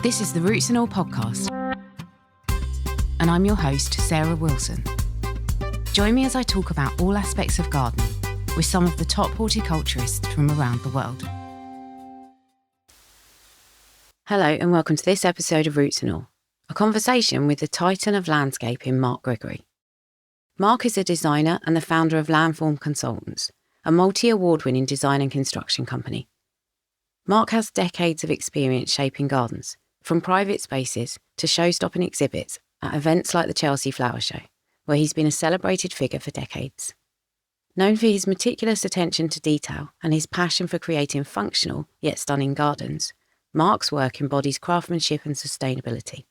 This is the Roots and All podcast, and I'm your host, Sarah Wilson. Join me as I talk about all aspects of gardening with some of the top horticulturists from around the world. Hello and welcome to this episode of Roots and All, a conversation with the titan of landscaping, Mark Gregory. Mark is a designer and the founder of Landform Consultants, a multi-award-winning design and construction company. Mark has decades of experience shaping gardens, from private spaces to show-stopping exhibits at events like the Chelsea Flower Show, where he's been a celebrated figure for decades. Known for his meticulous attention to detail and his passion for creating functional yet stunning gardens, Mark's work embodies craftsmanship and sustainability.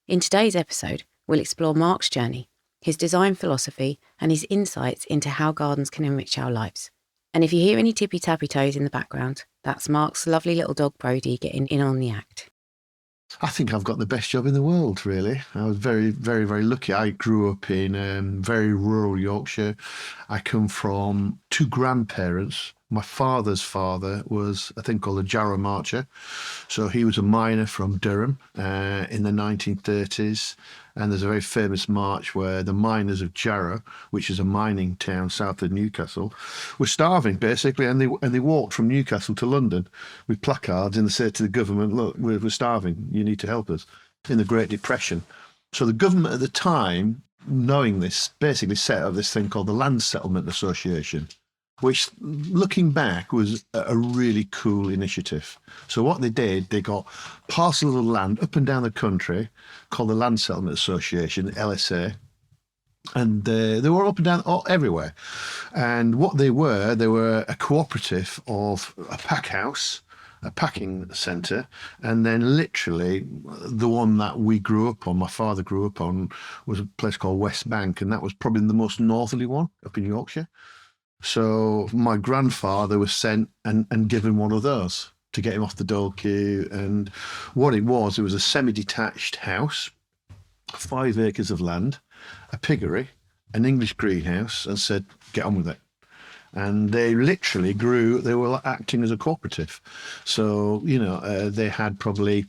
In today's episode, we'll explore Mark's journey, his design philosophy, and his insights into how gardens can enrich our lives. And if you hear any tippy-tappy toes in the background, that's Mark's lovely little dog Brody getting in on the act. I think I've got the best job in the world, really. I was very, very, very lucky. I grew up in very rural Yorkshire. I come from two grandparents. My father's father was a thing called a Jarrow Marcher. So he was a miner from Durham in the 1930s. And there's a very famous march where the miners of Jarrow, which is a mining town south of Newcastle, were starving, basically. And they walked from Newcastle to London with placards and they said to the government, look, we're starving. You need to help us, in the Great Depression. So the government at the time, knowing this, basically set up this thing called the Land Settlement Association, which, looking back, was a really cool initiative. So what they did, they got parcels of land up and down the country called the Land Settlement Association, LSA, and they were up and down everywhere. And what they were a cooperative of a pack house, a packing centre, and then literally the one that we grew up on, my father grew up on, was a place called West Bank, and that was probably the most northerly one up in Yorkshire. So my grandfather was sent and given one of those to get him off the dole queue. And what it was a semi-detached house, 5 acres of land, a piggery, an English greenhouse, and said, get on with it. And they literally grew, they were acting as a cooperative. So, they had probably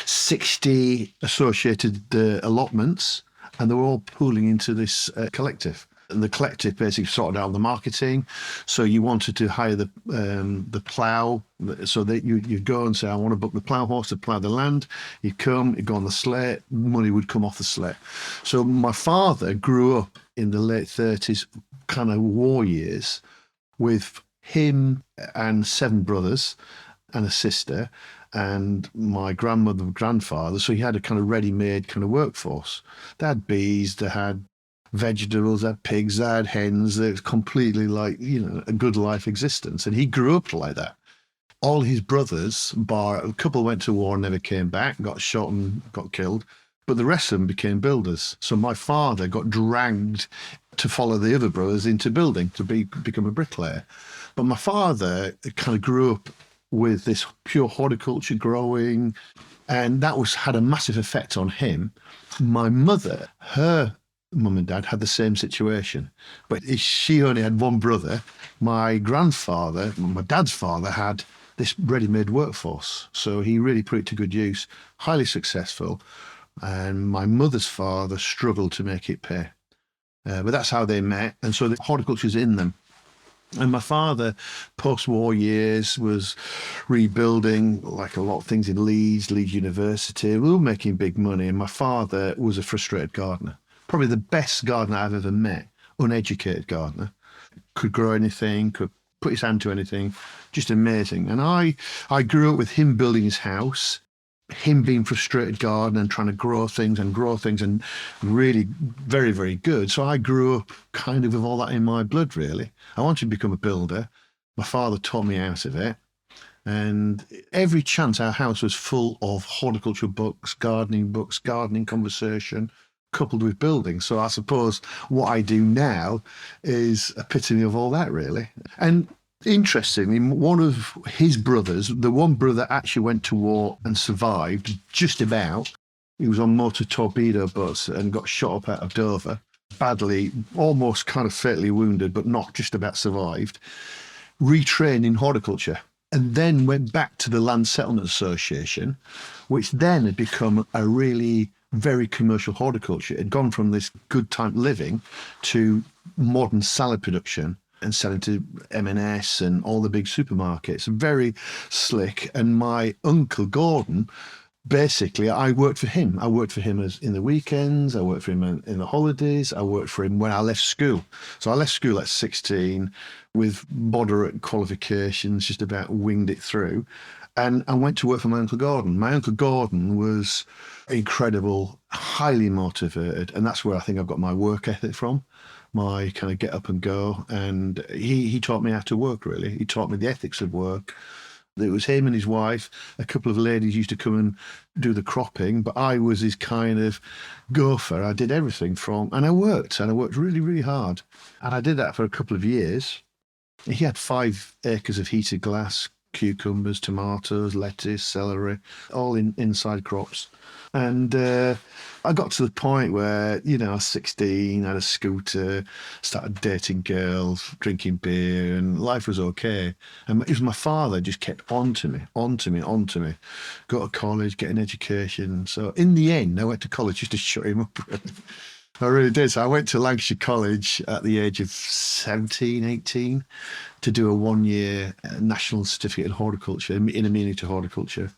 60 associated allotments, and they were all pooling into this collective. And the collective basically sorted out the marketing. So you wanted to hire the plough, so that you'd go and say, I want to book the plough horse to plough the land. You'd come, you'd go on the sleigh, money would come off the sleigh. So my father grew up in the late 30s, kind of war years, with him and 7 brothers and a sister, and my grandmother and grandfather. So he had a kind of ready-made kind of workforce. They had bees, they had vegetables, they had pigs, they had hens. It was completely like, a good life existence. And he grew up like that. All his brothers, bar a couple, went to war and never came back, got shot and got killed. But the rest of them became builders. So my father got dragged to follow the other brothers into building, to become a bricklayer. But my father kind of grew up with this pure horticulture growing, and that had a massive effect on him. My mother, her mum and dad had the same situation, but she only had one brother. My grandfather, my dad's father, had this ready-made workforce, so he really put it to good use, highly successful. And my mother's father struggled to make it pay, but that's how they met, and so the horticulture's in them. And my father, post-war years, was rebuilding, like a lot of things in Leeds University. We were making big money, and my father was a frustrated gardener. Probably the best gardener I've ever met, uneducated gardener. Could grow anything, could put his hand to anything, just amazing. And I grew up with him building his house, him being frustrated gardener and trying to grow things and really very, very good. So I grew up kind of with all that in my blood, really. I wanted to become a builder. My father taught me out of it. And every chance, our house was full of horticultural books, gardening conversation, coupled with building. So I suppose what I do now is epitome of all that, really. And interestingly, one of his brothers, the one brother that actually went to war and survived just about, he was on motor torpedo boats and got shot up out of Dover, badly, almost kind of fatally wounded, but not just about survived, retrained in horticulture. and then went back to the Land Settlement Association, which then had become a really very commercial horticulture. It had gone from this good time living to modern salad production and selling to M&S and all the big supermarkets. Very slick. And my uncle Gordon, basically, I worked for him. I worked for him as in the weekends. I worked for him in the holidays. I worked for him when I left school. So I left school at 16 with moderate qualifications, just about winged it through. And I went to work for my Uncle Gordon. My Uncle Gordon was incredible, highly motivated. And that's where I think I've got my work ethic from, my kind of get up and go. And he taught me how to work, really. He taught me the ethics of work. It was him and his wife. A couple of ladies used to come and do the cropping, but I was his kind of gopher. I did everything and I worked really, really hard. And I did that for a couple of years. He had 5 acres of heated glass, cucumbers, tomatoes, lettuce, celery, all inside crops. And I got to the point where, I was 16, had a scooter, started dating girls, drinking beer, and life was okay. And it was my father just kept on to me. Go to college, get an education. So in the end, I went to college just to shut him up. I really did. So I went to Lancashire College at the age of 17, 18 to do a 1-year national certificate in horticulture, in amenity horticulture.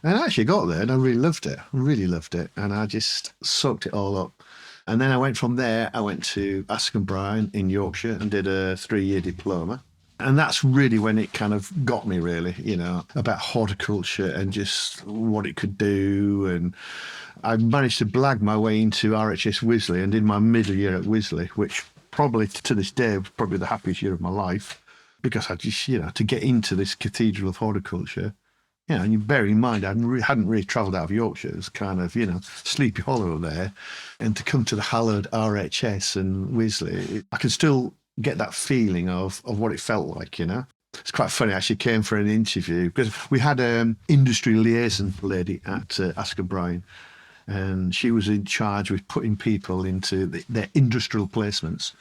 And I actually got there and I really loved it. And I just soaked it all up. And then I went from there, I went to Askham Bryan in Yorkshire and did a 3-year diploma. And that's really when it kind of got me, really, about horticulture and just what it could do. And I managed to blag my way into RHS Wisley and did my middle year at Wisley, which probably to this day was probably the happiest year of my life, because I just, to get into this cathedral of horticulture, and you bear in mind, I hadn't really travelled out of Yorkshire. It was kind of, Sleepy Hollow there. And to come to the hallowed RHS and Wisley, I can still get that feeling of what it felt like, It's quite funny. I actually came for an interview because we had an industry liaison lady at Askham Bryan, and she was in charge with putting people into their industrial placements.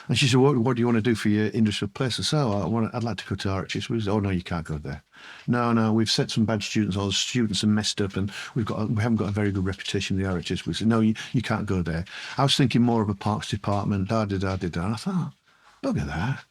And she said, what do you want to do for your industrial placements? So I'd like to go to RHS. We said, oh, no, you can't go there. No, we've sent some bad students. All the students are messed up, and we haven't got a very good reputation in the RHS. We said, no, you can't go there. I was thinking more of a parks department, And I thought, bugger that.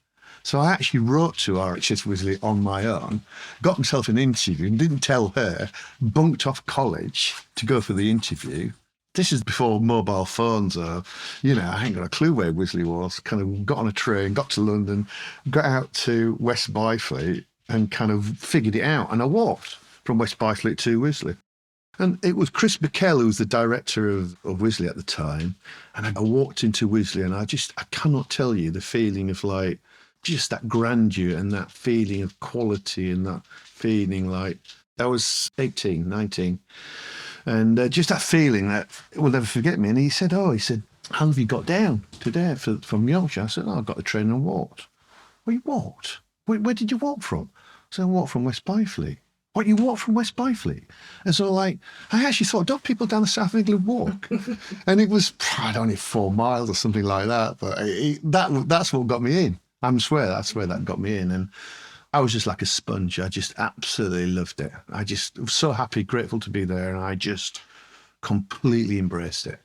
So I actually wrote to RHS Wisley on my own, got myself an interview and didn't tell her, bunked off college to go for the interview. This is before mobile phones I ain't got a clue where Wisley was. Kind of got on a train, got to London, got out to West Byfleet and kind of figured it out. And I walked from West Byfleet to Wisley. And it was Chris McKell, who was the director of Wisley at the time. And I walked into Wisley and I cannot tell you the feeling of like, just that grandeur and that feeling of quality and that feeling like, I was 18, 19. And just that feeling that will never forget me. And he said, how have you got down today from Yorkshire? I said, I got the train and walked. Well, you walked? Where did you walk from? So I walked from West Byfleet. What, you walk from West Byfleet? And so I actually thought, don't people down the South of England walk? And it was, only 4 miles or something like that. But that's what got me in. I swear that got me in. And I was just like a sponge. I just absolutely loved it. I just was so happy, grateful to be there. And I just completely embraced it.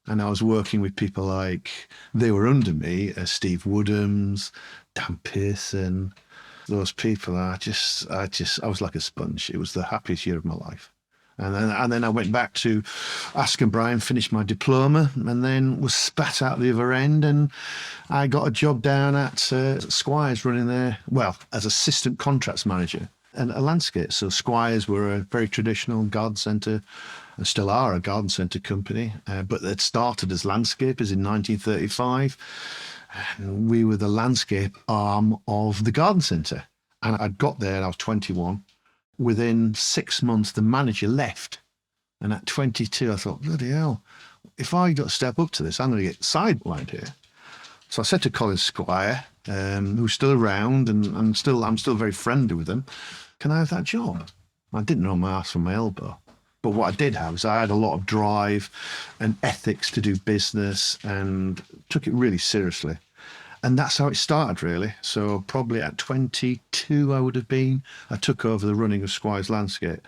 And I was working with people like, they were under me, Steve Woodhams, Dan Pearson, those people. I was like a sponge. It was the happiest year of my life. And then I went back to Askham Bryan, finished my diploma, and then was spat out the other end. And I got a job down at Squires running there, as assistant contracts manager and a landscape. So Squires were a very traditional garden centre, and still are a garden centre company, but they'd started as landscapers in 1935. And we were the landscape arm of the garden centre. And I'd got there and I was 21. Within 6 months, the manager left. And at 22, I thought, bloody hell, if I got to step up to this, I'm going to get sidelined here. So I said to Colin Squire, who's still around, and I'm still very friendly with him, can I have that job? I didn't know my ass from my elbow. But what I did have is I had a lot of drive and ethics to do business and took it really seriously. And that's how it started, really. So probably at 22, I would have been, I took over the running of Squire's Landscape.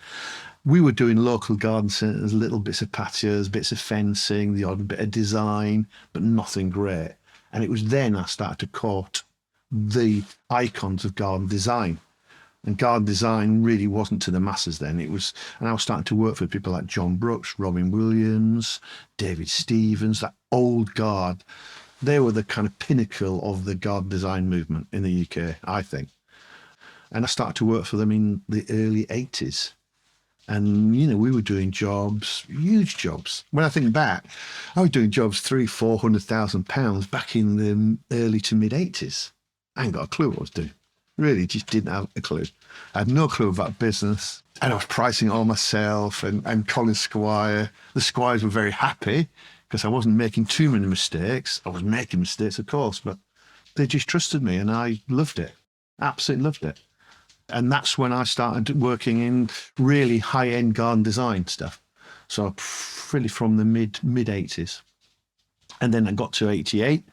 We were doing local garden centres, little bits of patios, bits of fencing, the odd bit of design, but nothing great. And it was then I started to court the icons of garden design. And garden design really wasn't to the masses then. It was, and I was starting to work for people like John Brooks, Robin Williams, David Stevens, that old guard. They were the kind of pinnacle of the garden design movement in the UK, I think. And I started to work for them in the early 80s. And, you know, we were doing jobs, huge jobs. When I think back, I was doing jobs £300,000-400,000 back in the early to mid 80s. I ain't got a clue what I was doing. Really, just didn't have a clue. I had no clue about business. And I was pricing it all myself and Colin Squire. The Squires were very happy because I wasn't making too many mistakes. I was making mistakes, of course, but they just trusted me and I loved it. Absolutely loved it. And that's when I started working in really high-end garden design stuff. So really from the mid 80s. And then I got to 88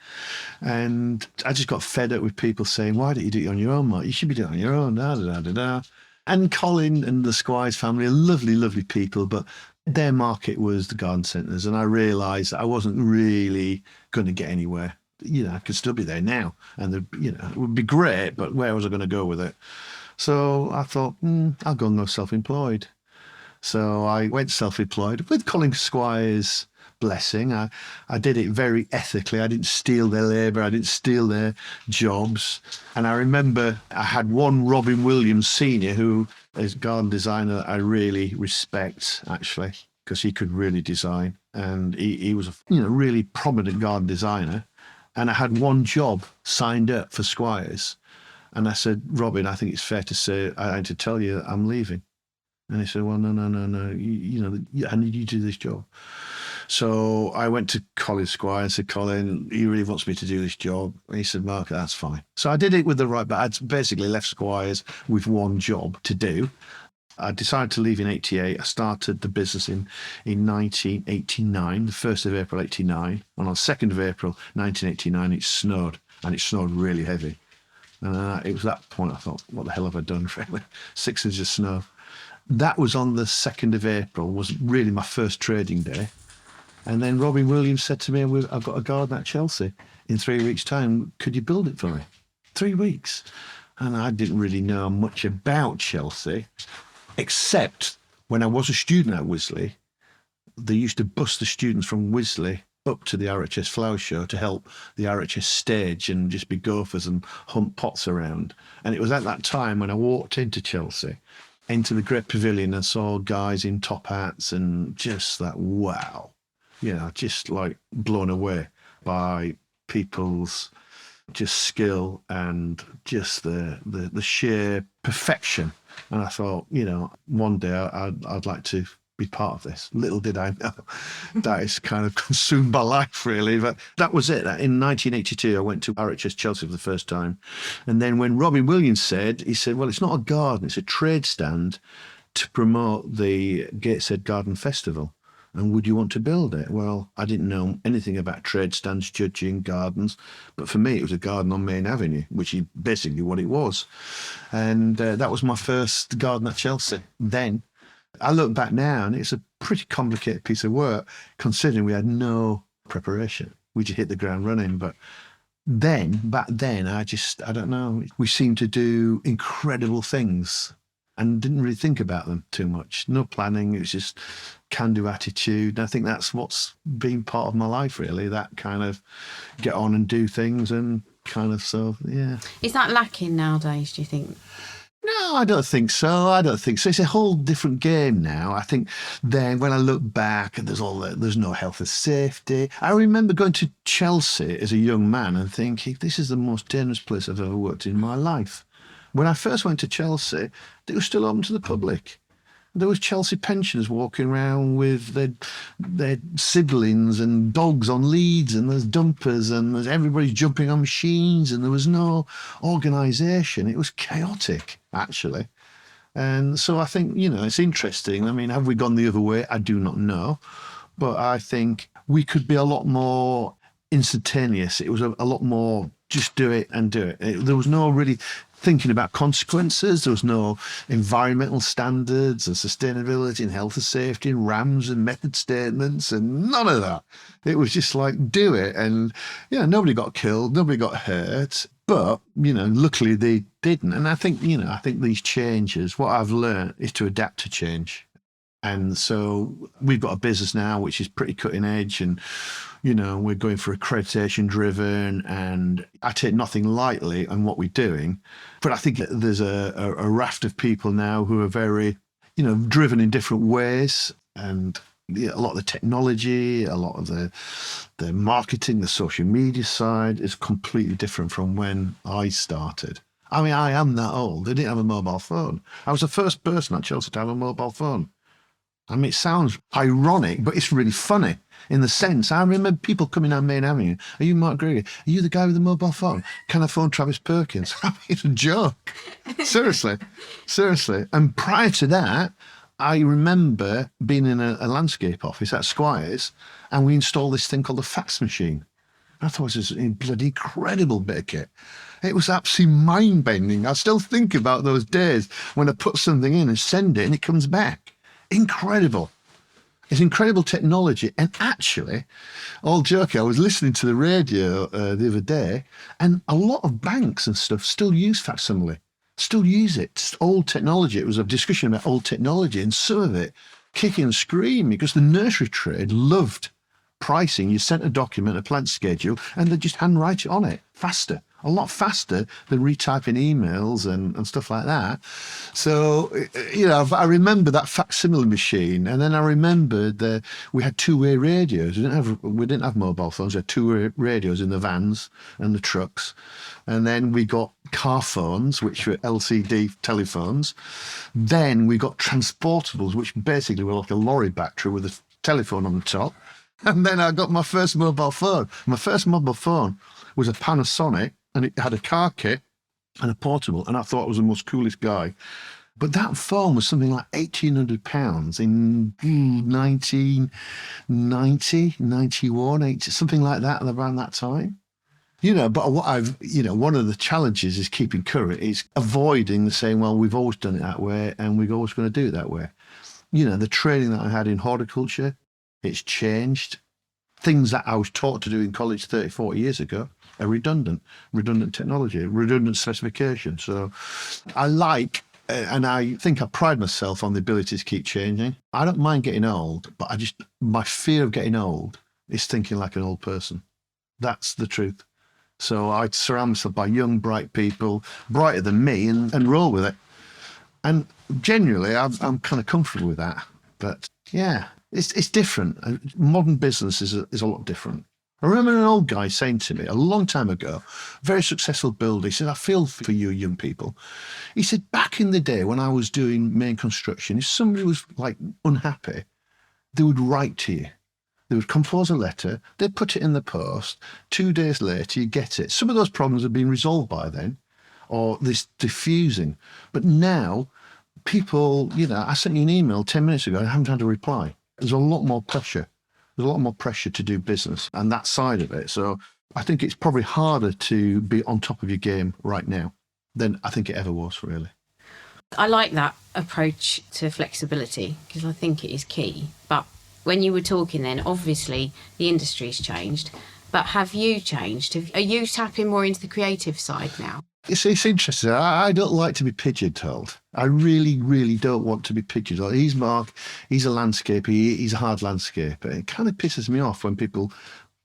and I just got fed up with people saying, why don't you do it on your own, Mark? You should be doing it on your own, da, da, da, da, da. And Colin and the Squires family are lovely, lovely people, but their market was the garden centres. And I realised that I wasn't really going to get anywhere. You know, I could still be there now. And, you know, it would be great, but where was I going to go with it? So I thought, I'll go and go self-employed. So I went self-employed with Colin Squire's blessing. I did it very ethically. I didn't steal their labour. I didn't steal their jobs. And I remember I had one Robin Williams Senior, who is a garden designer that I really respect, actually, because he could really design. And he was a really prominent garden designer. And I had one job signed up for Squires. And I said, Robin, I think it's fair to say, I had to tell you that I'm leaving. And he said, well, no. I need you to do this job. So I went to Colin Squire and said, Colin, he really wants me to do this job. And he said, Mark, that's fine. So I did it with the right, but I'd basically left Squires with one job to do. I decided to leave in 88. I started the business in 1989, the 1st of April, 89. And on 2nd of April, 1989, it snowed. And it snowed really heavy. And it was that point I thought, what the hell have I done, really? 6 inches of snow. That was on the 2nd of April, was really my first trading day. And then Robin Williams said to me, I've got a garden at Chelsea in 3 weeks' time. Could you build it for me? 3 weeks. And I didn't really know much about Chelsea, except when I was a student at Wisley, they used to bus the students from Wisley up to the RHS Flower Show to help the RHS stage and just be gophers and hunt pots around. And it was at that time when I walked into Chelsea, into the Great Pavilion, and saw guys in top hats and just that, wow. You know, just like blown away by people's just skill and just the sheer perfection. And I thought, you know, one day I'd like to be part of this. Little did I know that is kind of consumed my life, really. But that was it. In 1982, I went to RHS Chelsea for the first time. And then when Robin Williams said, well, it's not a garden, it's a trade stand to promote the Gateshead Garden Festival. And would you want to build it? Well, I didn't know anything about trade stands, judging, gardens. But for me, it was a garden on Main Avenue, which is basically what it was. And that was my first garden at Chelsea then. I look back now and it's a pretty complicated piece of work, considering we had no preparation. We just hit the ground running. But back then, I don't know, we seemed to do incredible things and didn't really think about them too much. No planning, it was just can-do attitude. And I think that's what's been part of my life, really, that kind of get on and do things and kind of, so, yeah. Is that lacking nowadays, do you think? No, I don't think so. It's a whole different game now. I think then when I look back and there's no health and safety. I remember going to Chelsea as a young man and thinking, this is the most dangerous place I've ever worked in my life. When I first went to Chelsea, it was still open to the public. There was Chelsea pensioners walking around with their siblings and dogs on leads, and there's dumpers, and there's everybody's jumping on machines, and there was no organisation. It was chaotic, actually. And so I think, you know, it's interesting. I mean, have we gone the other way? I do not know. But I think we could be a lot more instantaneous. It was a lot more just do it and do it. There was no really thinking about consequences. There was no environmental standards and sustainability and health and safety and RAMs and method statements and none of that. It was just like, do it. And, nobody got killed, nobody got hurt. But, luckily they didn't. And I think these changes, what I've learned is to adapt to change. And so we've got a business now which is pretty cutting edge, and we're going for accreditation driven, and I take nothing lightly on what we're doing. But I think that there's a raft of people now who are very, driven in different ways, and a lot of the technology, a lot of the marketing, the social media side is completely different from when I started. I mean, I am that old. I didn't have a mobile phone. I was the first person at Chelsea to have a mobile phone. I mean, it sounds ironic, but it's really funny in the sense. I remember people coming down Main Avenue. Are you Mark Gregory? Are you the guy with the mobile phone? Can I phone Travis Perkins? I mean, it's a joke. Seriously. And prior to that, I remember being in a landscape office at Squires, and we installed this thing called a fax machine. I thought it was a bloody incredible bit of kit. It was absolutely mind-bending. I still think about those days when I put something in and send it and it comes back. Incredible. It's incredible technology. And actually, all joking, I was listening to the radio the other day, and a lot of banks and stuff still use facsimile, still use it. It's old technology. It was a discussion about old technology, and some of it kicking and screaming because the nursery trade loved pricing. You sent a document, a plant schedule, and they just handwrite it on it faster. A lot faster than retyping emails and stuff like that. So, I remember that facsimile machine, and then I remembered that we had two-way radios. We didn't have mobile phones. We had two-way radios in the vans and the trucks, and then we got car phones, which were LCD telephones. Then we got transportables, which basically were like a lorry battery with a telephone on the top. And then I got my first mobile phone. My first mobile phone was a Panasonic, and it had a car kit and a portable, and I thought I was the most coolest guy. But that phone was something like £1,800 in 1990, 91, 80, something like that, around that time. But one of the challenges is keeping current, is avoiding the saying, well, we've always done it that way and we're always going to do it that way. The training that I had in horticulture, it's changed. Things that I was taught to do in college 30, 40 years ago are redundant technology, redundant specification. So I like, and I think I pride myself on the ability to keep changing. I don't mind getting old, but my fear of getting old is thinking like an old person. That's the truth. So I surround myself by young, bright people, brighter than me, and roll with it. And generally, I'm kind of comfortable with that. But yeah, it's different. Modern business is a lot different. I remember an old guy saying to me a long time ago, very successful builder, he said, I feel for you young people. He said, back in the day when I was doing main construction, if somebody was like unhappy, they would write to you. They would compose a letter, they'd put it in the post, 2 days later you get it. Some of those problems have been resolved by then, or this diffusing. But now, people, I sent you an email 10 minutes ago, I haven't had a reply. There's a lot more pressure. There's a lot more pressure to do business and that side of it. So I think it's probably harder to be on top of your game right now than I think it ever was, really. I like that approach to flexibility because I think it is key. But when you were talking then, obviously the industry's changed, but have you changed? Are you tapping more into the creative side now? It's interesting. I don't like to be pigeonholed. I really, really don't want to be pigeonholed. He's Mark. He's a landscaper. He's a hard landscaper. It kind of pisses me off when people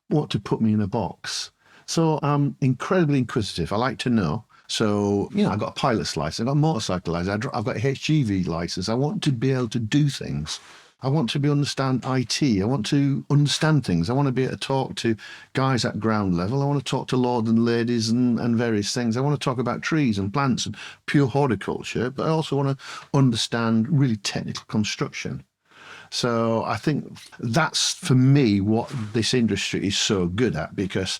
want to put me in a box. So I'm incredibly inquisitive. I like to know. So, I've got a pilot's license. I've got a motorcycle license. I've got a HGV license. I want to be able to do things. I want to understand IT. I want to understand things. I want to be able to talk to guys at ground level. I want to talk to lords and ladies and various things. I want to talk about trees and plants and pure horticulture, but I also want to understand really technical construction. So I think that's, for me, what this industry is so good at, because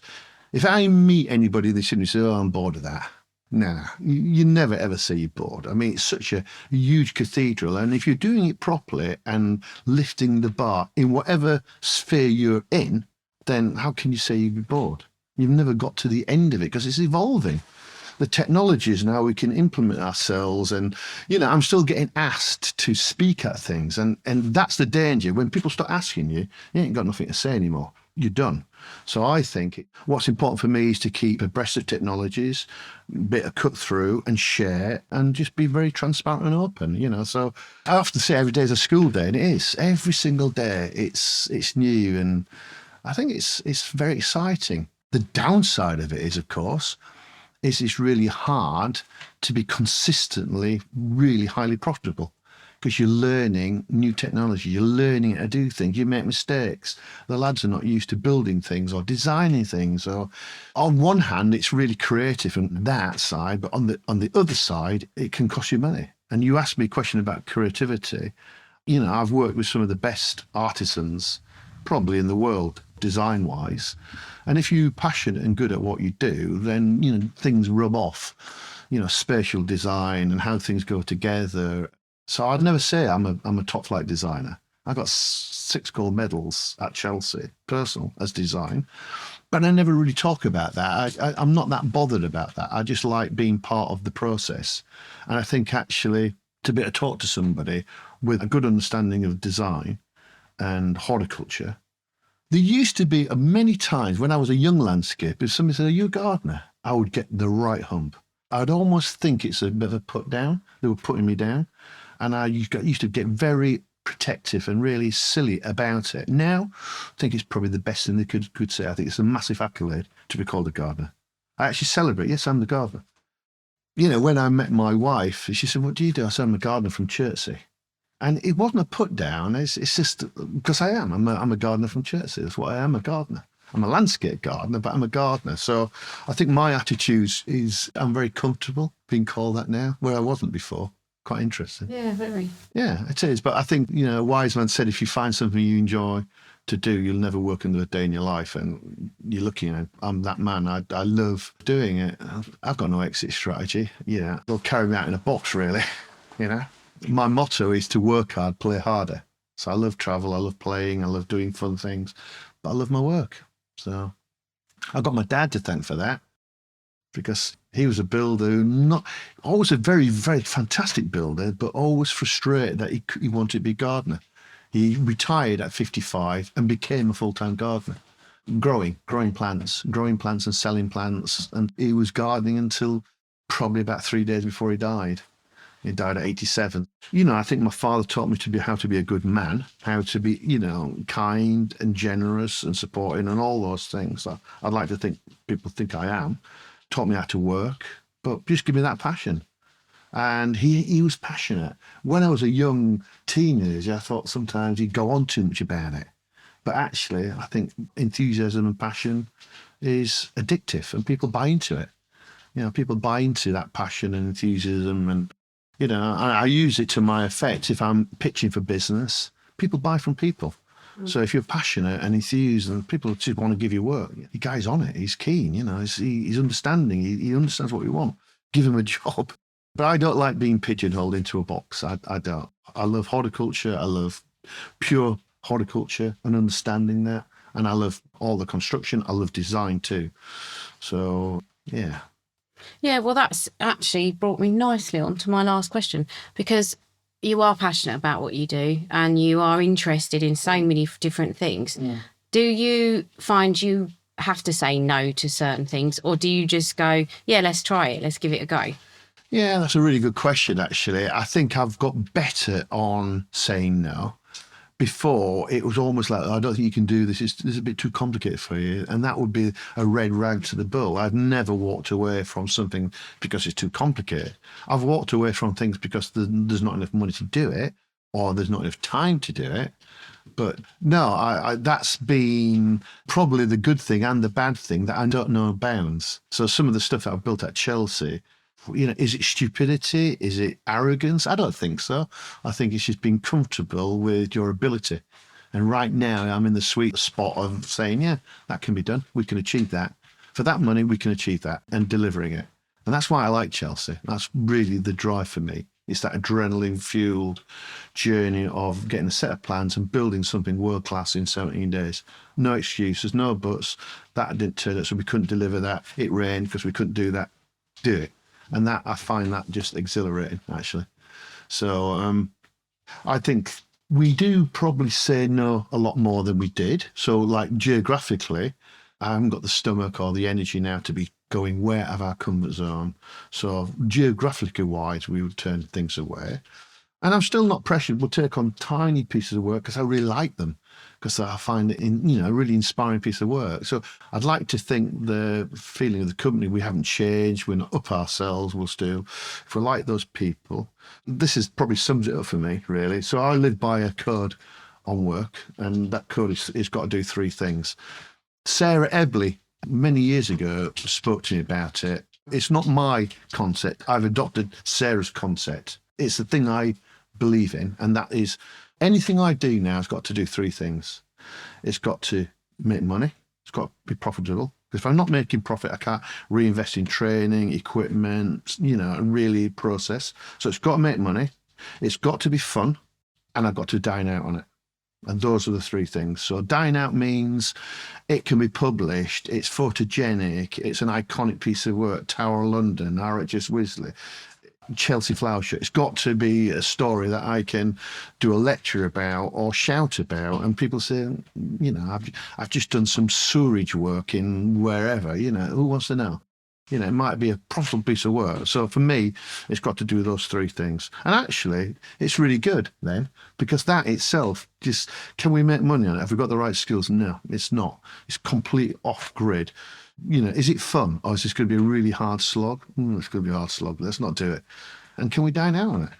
if I meet anybody in this industry, oh, I'm bored of that. Nah, you never ever say you're bored. I mean, it's such a huge cathedral, and if you're doing it properly and lifting the bar in whatever sphere you're in, then how can you say you'd be bored? You've never got to the end of it because it's evolving. The technologies now we can implement ourselves, and I'm still getting asked to speak at things, and that's the danger. When people start asking you, you ain't got nothing to say anymore. You're done. So I think what's important for me is to keep abreast of technologies, bit of cut through and share, and just be very transparent and open. So I often say every day is a school day, and it is. Every single day it's new, and I think it's very exciting. The downside of it is, of course, it's really hard to be consistently really highly profitable, because you're learning new technology, you're learning how to do things, you make mistakes. The lads are not used to building things or designing things. Or on one hand, it's really creative on that side, but on the other side, it can cost you money. And you asked me a question about creativity. I've worked with some of the best artisans probably in the world, design-wise. And if you're passionate and good at what you do, then, things rub off, spatial design and how things go together. So I'd never say I'm a top flight designer. I got 6 gold medals at Chelsea, personal, as design. But I never really talk about that. I'm not that bothered about that. I just like being part of the process. And I think actually to be able to talk to somebody with a good understanding of design and horticulture. There used to be many times when I was a young landscaper, if somebody said, "Are you a gardener?" I would get the right hump. I'd almost think it's a bit of a put down. They were putting me down. And I used to get very protective and really silly about it. Now, I think it's probably the best thing they could say. I think it's a massive accolade to be called a gardener. I actually celebrate, yes, I'm the gardener. When I met my wife, she said, "What do you do?" I said, "I'm a gardener from Chelsea." And it wasn't a put down. It's just because I am. I'm a gardener from Chelsea. That's what I am, a gardener. I'm a landscape gardener, but I'm a gardener. So I think my attitude is I'm very comfortable being called that now, where I wasn't before. Quite interesting. Yeah, very. Yeah, it is. But I think, a wise man said, if you find something you enjoy to do, you'll never work another day in your life. And you're lucky, I'm that man. I love doing it. I've got no exit strategy. They'll carry me out in a box, really, My motto is to work hard, play harder. So I love travel, I love playing, I love doing fun things, but I love my work. So I've got my dad to thank for that, because he was a builder, not always a very, very fantastic builder, but always frustrated that he wanted to be a gardener. He retired at 55 and became a full-time gardener, growing plants and selling plants. And he was gardening until probably about 3 days before he died. He died at 87. I think my father taught me how to be a good man, how to be, kind and generous and supporting and all those things. I'd like to think people think I am. Taught me how to work, but just give me that passion. And he was passionate. When I was a young teenager, I thought sometimes he'd go on too much about it. But actually, I think enthusiasm and passion is addictive, and people buy into it. People buy into that passion and enthusiasm, and I use it to my effect. If I'm pitching for business, people buy from people. So if you're passionate and enthused, and people just want to give you work, the guy's on it. He's keen, he's understanding. He understands what we want. Give him a job. But I don't like being pigeonholed into a box. I don't. I love horticulture. I love pure horticulture and understanding that. And I love all the construction. I love design too. So, yeah. Yeah, well, that's actually brought me nicely on to my last question, because you are passionate about what you do and you are interested in so many different things. Yeah. Do you find you have to say no to certain things, or do you just go, yeah, let's try it, let's give it a go? Yeah, that's a really good question, actually. I think I've got better on saying no. Before, it was almost like, I don't think you can do this. This is a bit too complicated for you. And that would be a red rag to the bull. I've never walked away from something because it's too complicated. I've walked away from things because there's not enough money to do it, or there's not enough time to do it. But no, that's been probably the good thing and the bad thing, that I don't know bounds. So some of the stuff that I've built at Chelsea, is it stupidity? Is it arrogance? I don't think so. I think it's just being comfortable with your ability. And right now I'm in the sweet spot of saying, yeah, that can be done. We can achieve that. For that money, we can achieve that, and delivering it. And that's why I like Chelsea. That's really the drive for me. It's that adrenaline-fueled journey of getting a set of plans and building something world-class in 17 days. No excuses, no buts. That didn't turn out, so we couldn't deliver that. It rained because we couldn't do that. Do it. And that, I find that just exhilarating, actually. So I think we do probably say no a lot more than we did. So, like, geographically, I haven't got the stomach or the energy now to be going way out of our comfort zone. So geographically wise, we would turn things away. And I'm still not pressured. We'll take on tiny pieces of work because I really like them, because I find it a really inspiring piece of work. So I'd like to think the feeling of the company, we haven't changed. We're not up ourselves. We'll still, if we're like those people, this is probably sums it up for me, really. So I live by a code on work, and that code is got to do three things. Sarah Ebley, many years ago, spoke to me about it. It's not my concept. I've adopted Sarah's concept. It's the thing I believe in, and that is anything I do now has got to do three things. It's got to make money. It's got to be profitable. Because if I'm not making profit, I can't reinvest in training, equipment, and really process. So it's got to make money. It's got to be fun, and I've got to dine out on it. And those are the three things. So dine out means it can be published, it's photogenic, it's an iconic piece of work, Tower of London, RHS Chelsea Flower Show. It's got to be a story that I can do a lecture about or shout about, and people say, I've just done some sewerage work in wherever, who wants to know? It might be a profitable piece of work. So for me, it's got to do those three things. And actually, it's really good then, because that itself, just, can we make money on it? Have we got the right skills? No, it's not. It's completely off-grid. Is it fun? Or is this going to be a really hard slog? It's going to be a hard slog. Let's not do it. And can we dine out on it?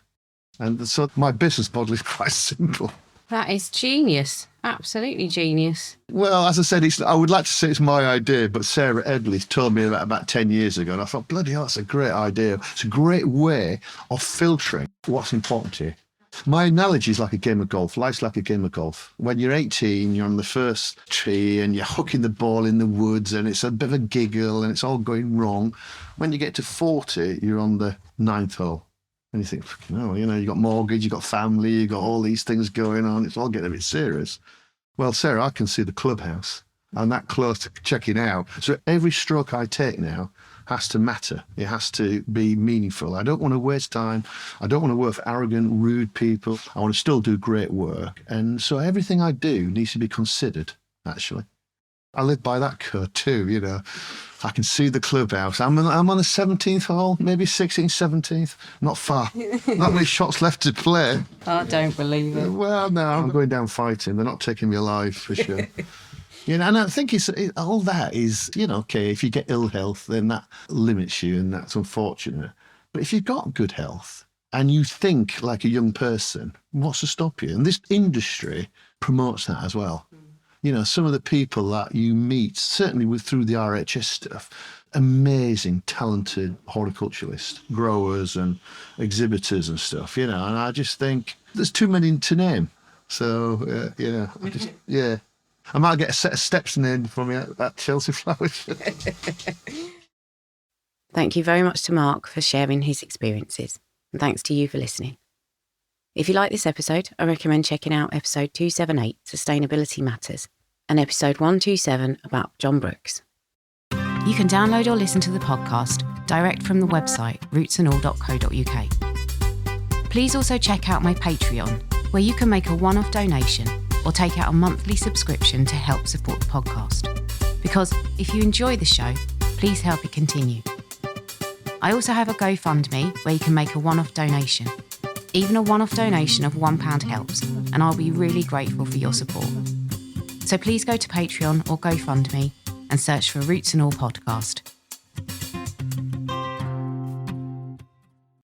And so my business model is quite simple. That is genius. Absolutely genius. Well, as I said, I would like to say it's my idea, but Sarah Edley told me about 10 years ago, and I thought, bloody hell, that's a great idea. It's a great way of filtering what's important to you. My analogy is like a game of golf. Life's like a game of golf. When you're 18, you're on the first tee and you're hooking the ball in the woods and it's a bit of a giggle and it's all going wrong. When you get to 40, you're on the 9th hole. And you think, you've got mortgage, you've got family, you've got all these things going on. It's all getting a bit serious. Well, Sarah, I can see the clubhouse. I'm that close to checking out. So every stroke I take now has to matter. It has to be meaningful. I don't want to waste time. I don't want to work for arrogant, rude people. I want to still do great work. And so everything I do needs to be considered, actually. I live by that code too, I can see the clubhouse. I'm on the 17th hole, maybe 16th, 17th. Not far. Not many shots left to play. I don't believe it. Well, no, I'm going down fighting. They're not taking me alive, for sure. And I think all that is, okay, if you get ill health, then that limits you and that's unfortunate. But if you've got good health and you think like a young person, what's to stop you? And this industry promotes that as well. Some of the people that you meet, certainly through the RHS stuff, amazing, talented horticulturalists, growers and exhibitors and stuff, and I just think there's too many to name. So, I might get a set of steps named for me at Chelsea Flower Show. Thank you very much to Mark for sharing his experiences, and thanks to you for listening. If you like this episode, I recommend checking out episode 278, Sustainability Matters, and episode 127 about John Brooks. You can download or listen to the podcast direct from the website rootsandall.co.uk. Please also check out my Patreon, where you can make a one-off donation or take out a monthly subscription to help support the podcast. Because if you enjoy the show, please help it continue. I also have a GoFundMe where you can make a one-off donation. Even a one-off donation of £1 helps, and I'll be really grateful for your support. So please go to Patreon or GoFundMe and search for Roots and All Podcast.